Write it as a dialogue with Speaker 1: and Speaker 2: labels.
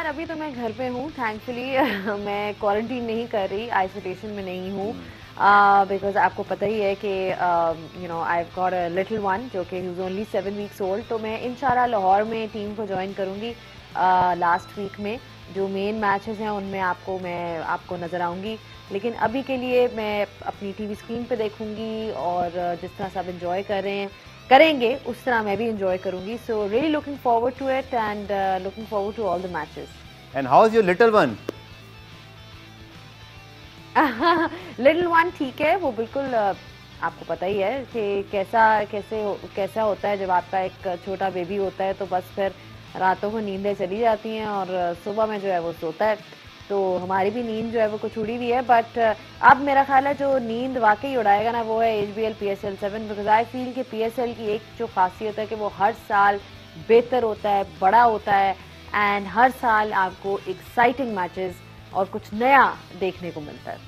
Speaker 1: यार अभी तो मैं घर पे हूँ थैंकफुली मैं क्वारंटीन नहीं कर रही, आइसोलेशन में नहीं हूँ बिकॉज आपको पता ही है कि I got a little one जो कि he is only 7 weeks old. तो मैं इंशाल्लाह लाहौर में टीम को ज्वाइन करूँगी लास्ट वीक में। जो मेन मैचेस हैं उनमें मैं आपको नज़र आऊँगी, लेकिन अभी के लिए मैं अपनी टीवी स्क्रीन पे देखूँगी और जिस तरह सब इंजॉय कर रहे हैं करेंगे उस तरह मैं भी इंजॉय करूंगी। So really looking forward to it and looking forward to all the matches.
Speaker 2: And how is your little one?
Speaker 1: Little one ठीक है, वो बिल्कुल आपको पता ही है कि कैसा होता है जब आपका एक छोटा बेबी होता है, तो बस फिर रातों को नींदें चली जाती हैं और सुबह में जो है वो सोता है। तो हमारी भी नींद जो है वो कुछ उड़ी हुई है, बट अब मेरा ख्याल है जो नींद वाकई उड़ाएगा ना वो है HBL PSL 7, because I feel कि PSL की एक जो खासियत है कि वो हर साल बेहतर होता है, बड़ा होता है एंड हर साल आपको एक्साइटिंग मैचेस और कुछ नया देखने को मिलता है।